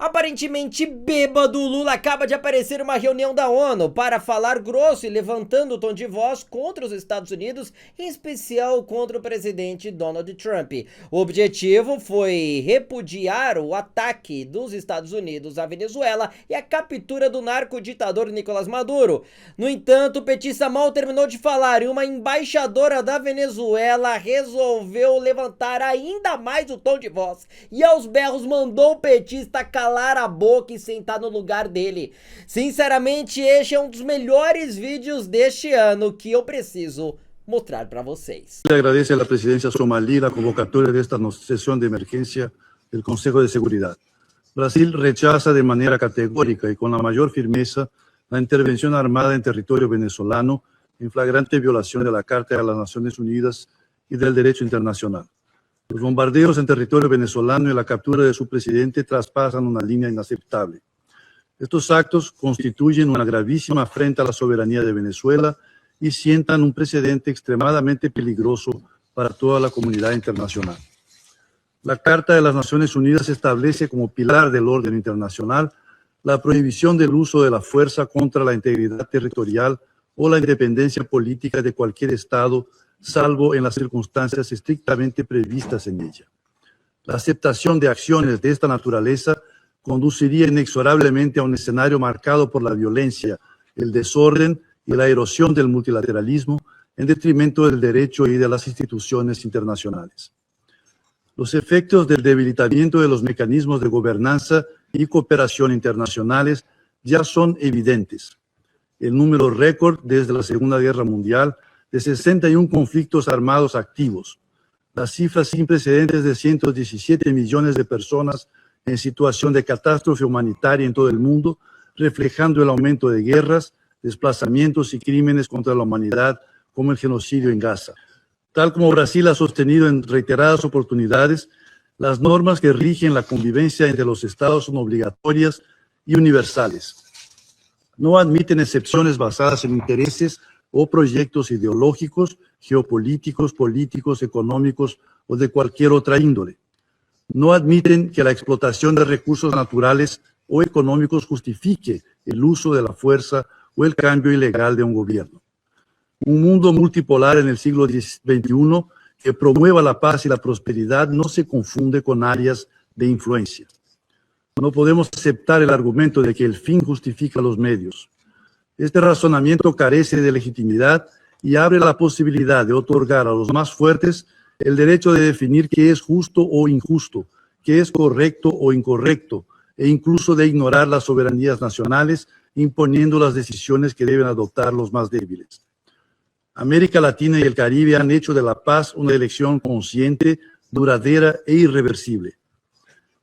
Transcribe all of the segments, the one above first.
Aparentemente bêbado, Lula acaba de aparecer em uma reunião da ONU para falar grosso e levantando o tom de voz contra os Estados Unidos, em especial contra o presidente Donald Trump. O objetivo foi repudiar o ataque dos Estados Unidos à Venezuela e a captura do narco-ditador Nicolás Maduro. No entanto, o petista mal terminou de falar e uma embaixadora da Venezuela resolveu levantar ainda mais o tom de voz e aos berros mandou o petista calar a boca e sentar no lugar dele. Sinceramente, este é um dos melhores vídeos deste ano que eu preciso mostrar para vocês. Le agradece a la presidencia somalí la convocatoria de esta sesión de emergencia del Consejo de Seguridad. Brasil rechaza de manera categórica y con la mayor firmeza la intervención armada en territorio venezolano en flagrante violación de la Carta de las Naciones Unidas y del derecho internacional. Los bombardeos en territorio venezolano y la captura de su presidente traspasan una línea inaceptable. Estos actos constituyen una gravísima afrenta a la soberanía de Venezuela y sientan un precedente extremadamente peligroso para toda la comunidad internacional. La Carta de las Naciones Unidas establece como pilar del orden internacional la prohibición del uso de la fuerza contra la integridad territorial o la independencia política de cualquier Estado, salvo en las circunstancias estrictamente previstas en ella. La aceptación de acciones de esta naturaleza conduciría inexorablemente a un escenario marcado por la violencia, el desorden y la erosión del multilateralismo en detrimento del derecho y de las instituciones internacionales. Los efectos del debilitamiento de los mecanismos de gobernanza y cooperación internacionales ya son evidentes. El número récord desde la Segunda Guerra Mundial de 61 conflictos armados activos, las cifras sin precedentes de 117 millones de personas en situación de catástrofe humanitaria en todo el mundo, reflejando el aumento de guerras, desplazamientos y crímenes contra la humanidad, como el genocidio en Gaza. Tal como Brasil ha sostenido en reiteradas oportunidades, las normas que rigen la convivencia entre los estados son obligatorias y universales. No admiten excepciones basadas en intereses o proyectos ideológicos, geopolíticos, políticos, económicos o de cualquier otra índole. No admiten que la explotación de recursos naturales o económicos justifique el uso de la fuerza o el cambio ilegal de un gobierno. Un mundo multipolar en el siglo XXI que promueva la paz y la prosperidad no se confunde con áreas de influencia. No podemos aceptar el argumento de que el fin justifica los medios. Este razonamiento carece de legitimidad y abre la posibilidad de otorgar a los más fuertes el derecho de definir qué es justo o injusto, qué es correcto o incorrecto, e incluso de ignorar las soberanías nacionales, imponiendo las decisiones que deben adoptar los más débiles. América Latina y el Caribe han hecho de la paz una elección consciente, duradera e irreversible.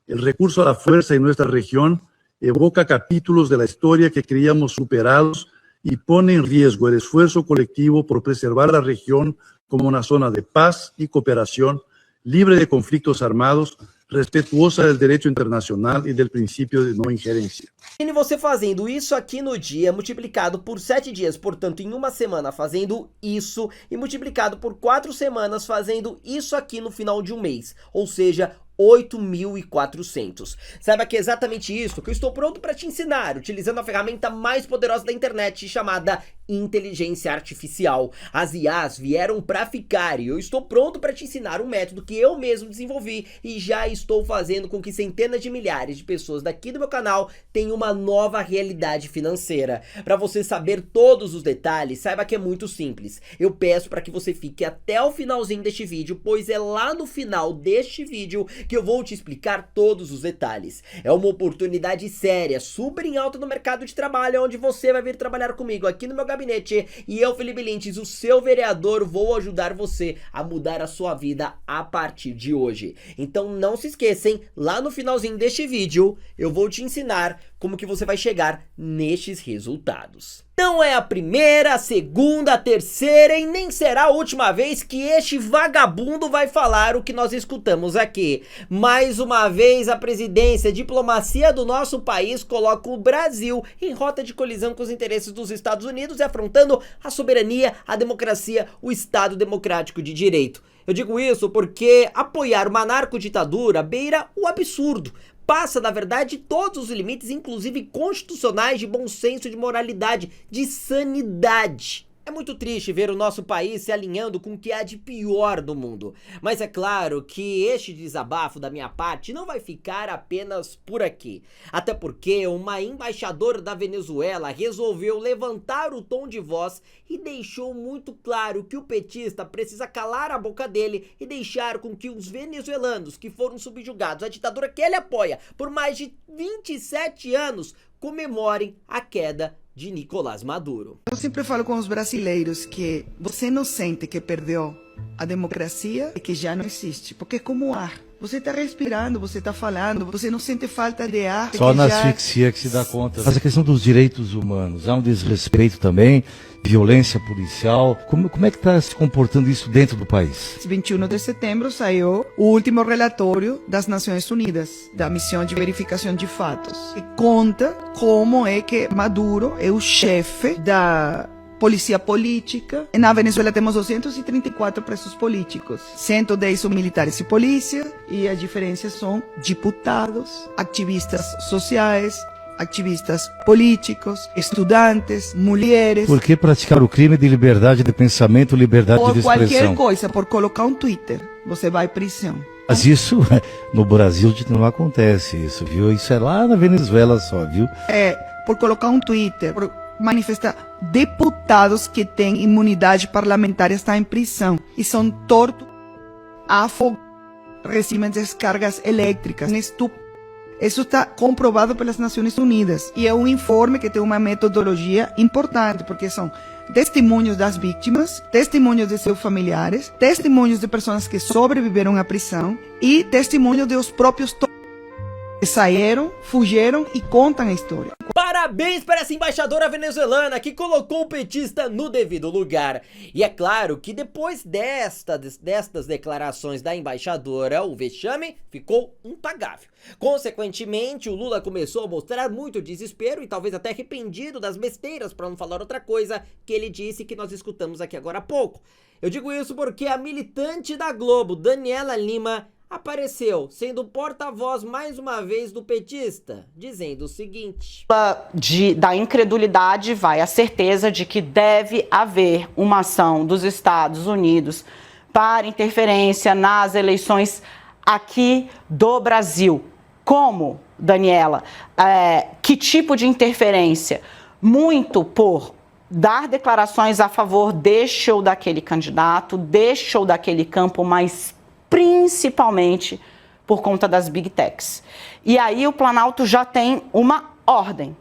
El recurso a la fuerza en nuestra región evoca capítulos de la historia que creíamos superados y pone en riesgo el esfuerzo colectivo por preservar la región como una zona de paz y cooperación, libre de conflictos armados, respetuosa del derecho internacional y del principio de no injerencia. E você fazendo isso aqui no dia, multiplicado por 7 dias, portanto em uma semana fazendo isso, e multiplicado por 4 semanas fazendo isso aqui no final de um mês, ou seja, 8.400. Saiba que é exatamente isso que eu estou pronto para te ensinar, utilizando a ferramenta mais poderosa da internet, chamada inteligência artificial. As IAs vieram para ficar e eu estou pronto para te ensinar um método que eu mesmo desenvolvi e já estou fazendo com que centenas de milhares de pessoas daqui do meu canal tenham uma nova realidade financeira. Para você saber todos os detalhes, saiba que é muito simples. Eu peço para que você fique até o finalzinho deste vídeo, pois é lá no final deste vídeo que eu vou te explicar todos os detalhes. É uma oportunidade séria, super em alta no mercado de trabalho, onde você vai vir trabalhar comigo aqui no meu gabinete e eu, Felipe Lintz, o seu vereador, vou ajudar você a mudar a sua vida a partir de hoje. Então não se esqueçam, lá no finalzinho deste vídeo eu vou te ensinar como que você vai chegar nestes resultados. Não é a primeira, a segunda, a terceira e nem será a última vez que este vagabundo vai falar o que nós escutamos aqui. Mais uma vez a presidência, a diplomacia do nosso país coloca o Brasil em rota de colisão com os interesses dos Estados Unidos e afrontando a soberania, a democracia, o Estado democrático de direito. Eu digo isso porque apoiar uma narcoditadura beira o absurdo. passa, na verdade, todos os limites, inclusive constitucionais, de bom senso, de moralidade, de sanidade. É muito triste ver o nosso país se alinhando com o que há de pior do mundo. Mas é claro que este desabafo da minha parte não vai ficar apenas por aqui. Até porque uma embaixadora da Venezuela resolveu levantar o tom de voz e deixou muito claro que o petista precisa calar a boca dele e deixar com que os venezuelanos que foram subjugados à ditadura que ele apoia por mais de 27 anos comemorem a queda de Nicolás Maduro. Eu sempre falo com os brasileiros que você não sente que perdeu a democracia e que já não existe, porque é como o ar. Você está respirando, você está falando, você não sente falta de ar. Só na asfixia que se dá conta. Mas a questão dos direitos humanos, há um desrespeito também, violência policial. Como é que está se comportando isso dentro do país? 21 de setembro saiu o último relatório das Nações Unidas, da Missão de Verificação de Fatos, que conta como é que Maduro é o chefe da polícia política. Na Venezuela temos 234 presos políticos, 110 são militares e polícia, e as diferenças são deputados, ativistas sociais, ativistas políticos, estudantes, mulheres. Por que praticar o crime de liberdade de pensamento, liberdade de expressão? Por qualquer coisa, por colocar um Twitter, você vai à prisão. Mas isso, no Brasil não acontece isso, viu? Isso é lá na Venezuela só, viu? Por colocar um Twitter, por manifestar, deputados que têm imunidade parlamentar estão em prisão e são tortos, afogados, recebem descargas elétricas, Isso está comprovado pelas Nações Unidas e é um informe que tem uma metodologia importante, porque são testemunhos das vítimas, testemunhos de seus familiares, testemunhos de pessoas que sobreviveram à prisão e testemunhos dos próprios que saíram, fugiram e contam a história. Parabéns para essa embaixadora venezuelana que colocou o petista no devido lugar. E é claro que depois destas declarações da embaixadora, o vexame ficou impagável. Consequentemente, o Lula começou a mostrar muito desespero e talvez até arrependido das besteiras, para não falar outra coisa, que ele disse que nós escutamos aqui agora há pouco. Eu digo isso porque a militante da Globo, Daniela Lima, apareceu sendo porta-voz mais uma vez do petista, dizendo o seguinte: da incredulidade vai a certeza de que deve haver uma ação dos Estados Unidos para interferência nas eleições aqui do Brasil. Como, Daniela? Que tipo de interferência? Muito por dar declarações a favor deste ou daquele candidato, deste ou daquele campo, mas principalmente por conta das Big Techs. E aí o Planalto já tem uma ordem,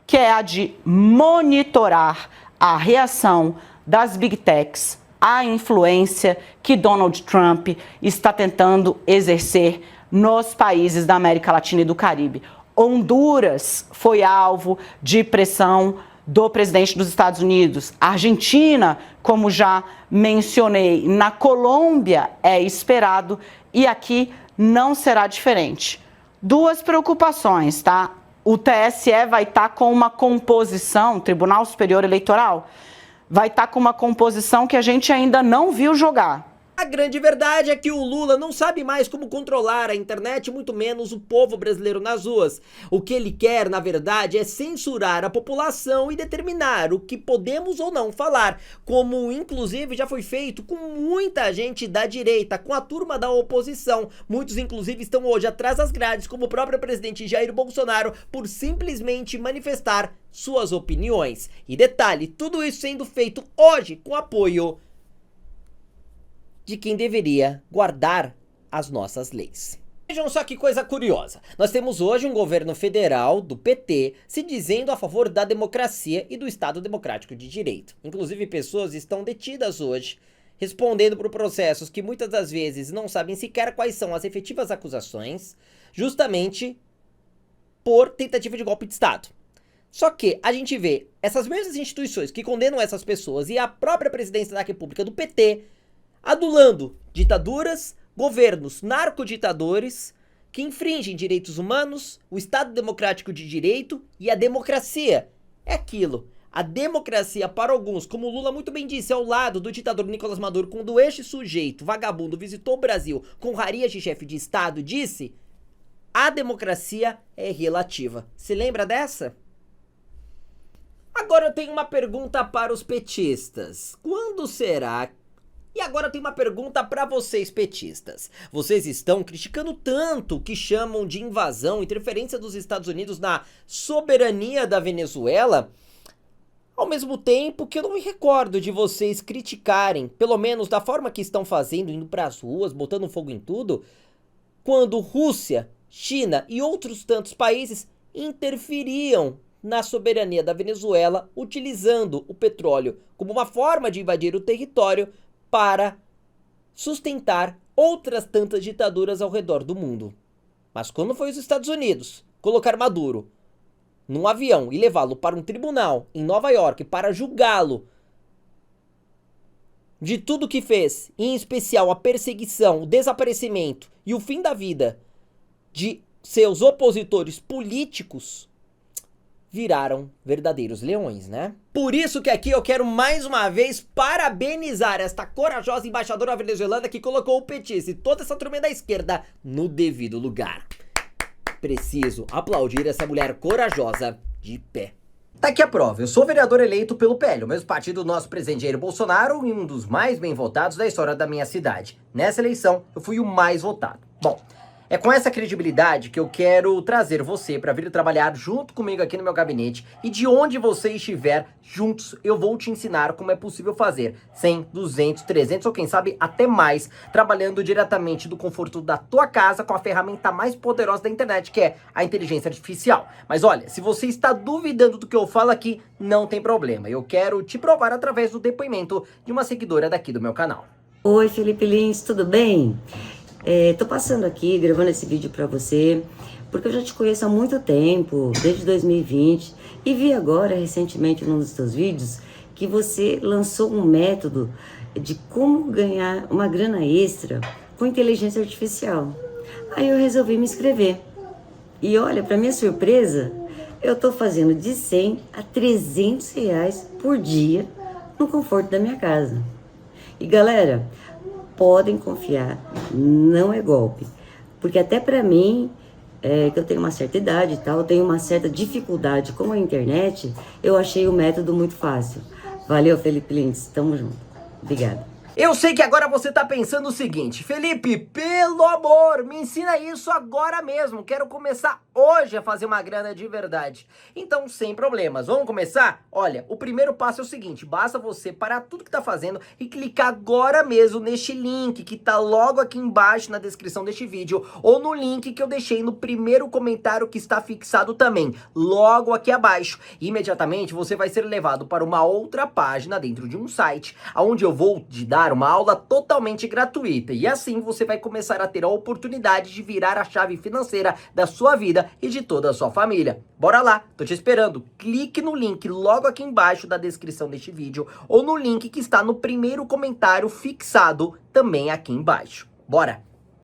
que é a de monitorar a reação das Big Techs à influência que Donald Trump está tentando exercer nos países da América Latina e do Caribe. Honduras foi alvo de pressão do presidente dos Estados Unidos. A Argentina, como já mencionei, na Colômbia é esperado e aqui não será diferente. Duas preocupações, tá? O TSE vai estar com uma composição, Tribunal Superior Eleitoral, vai estar com uma composição que a gente ainda não viu jogar. A grande verdade é que o Lula não sabe mais como controlar a internet, muito menos o povo brasileiro nas ruas. O que ele quer, na verdade, é censurar a população e determinar o que podemos ou não falar, como inclusive já foi feito com muita gente da direita, com a turma da oposição. Muitos inclusive estão hoje atrás das grades, como o próprio presidente Jair Bolsonaro, por simplesmente manifestar suas opiniões. E detalhe, tudo isso sendo feito hoje com apoio de quem deveria guardar as nossas leis. Vejam só que coisa curiosa. Nós temos hoje um governo federal do PT se dizendo a favor da democracia e do Estado Democrático de Direito. Inclusive pessoas estão detidas hoje, respondendo por processos que muitas das vezes não sabem sequer quais são as efetivas acusações, justamente por tentativa de golpe de Estado. Só que a gente vê essas mesmas instituições que condenam essas pessoas e a própria presidência da República do PT adulando ditaduras, governos narcoditadores que infringem direitos humanos, o Estado Democrático de Direito e a democracia. É aquilo. A democracia para alguns, como o Lula muito bem disse, ao lado do ditador Nicolás Maduro, quando este sujeito, vagabundo, visitou o Brasil com rarias de chefe de Estado, disse: a democracia é relativa. Se lembra dessa? Agora eu tenho uma pergunta para os petistas. Quando será? E agora eu tenho uma pergunta para vocês petistas. Vocês estão criticando tanto o que chamam de invasão, interferência dos Estados Unidos na soberania da Venezuela, ao mesmo tempo que eu não me recordo de vocês criticarem, pelo menos da forma que estão fazendo, indo para as ruas, botando fogo em tudo, quando Rússia, China e outros tantos países interferiam na soberania da Venezuela, utilizando o petróleo como uma forma de invadir o território para sustentar outras tantas ditaduras ao redor do mundo. Mas quando foi os Estados Unidos colocar Maduro num avião e levá-lo para um tribunal em Nova York para julgá-lo de tudo que fez, em especial a perseguição, o desaparecimento e o fim da vida de seus opositores políticos, viraram verdadeiros leões, né? Por isso que aqui eu quero mais uma vez parabenizar esta corajosa embaixadora venezuelana que colocou o petista e toda essa turma da esquerda no devido lugar. Preciso aplaudir essa mulher corajosa de pé. Tá aqui a prova, eu sou vereador eleito pelo PL, o mesmo partido do nosso presidente Jair Bolsonaro e um dos mais bem votados da história da minha cidade. Nessa eleição, eu fui o mais votado. Bom, é com essa credibilidade que eu quero trazer você para vir trabalhar junto comigo aqui no meu gabinete e de onde você estiver, juntos eu vou te ensinar como é possível fazer 100, 200, 300 ou quem sabe até mais, trabalhando diretamente do conforto da tua casa com a ferramenta mais poderosa da internet, que é a inteligência artificial. Mas olha, se você está duvidando do que eu falo aqui, não tem problema. Eu quero te provar através do depoimento de uma seguidora daqui do meu canal. Oi, Felipe Lins, tudo bem? Tô passando aqui, gravando esse vídeo pra você, porque eu já te conheço há muito tempo, desde 2020, e vi agora, recentemente, num dos teus vídeos, que você lançou um método de como ganhar uma grana extra com inteligência artificial. Aí eu resolvi me inscrever. E olha, pra minha surpresa, eu tô fazendo de 100 a 300 reais por dia no conforto da minha casa. E galera, podem confiar, não é golpe. Porque até pra mim, que eu tenho uma certa idade e tal, eu tenho uma certa dificuldade com a internet, eu achei o método muito fácil. Valeu, Felipe Lins, tamo junto. Obrigada. Eu sei que agora você tá pensando o seguinte: Felipe, pelo amor, me ensina isso agora mesmo, quero começar hoje a fazer uma grana de verdade. Então, sem problemas, vamos começar? Olha, o primeiro passo é o seguinte: basta você parar tudo que tá fazendo e clicar agora mesmo neste link que tá logo aqui embaixo na descrição deste vídeo, ou no link que eu deixei no primeiro comentário que está fixado também, logo aqui abaixo. Imediatamente você vai ser levado para uma outra página dentro de um site, onde eu vou te dar uma aula totalmente gratuita, e assim você vai começar a ter a oportunidade de virar a chave financeira da sua vida e de toda a sua família. Bora lá, tô te esperando. Clique no link logo aqui embaixo da descrição deste vídeo ou no link que está no primeiro comentário fixado também aqui embaixo. Bora!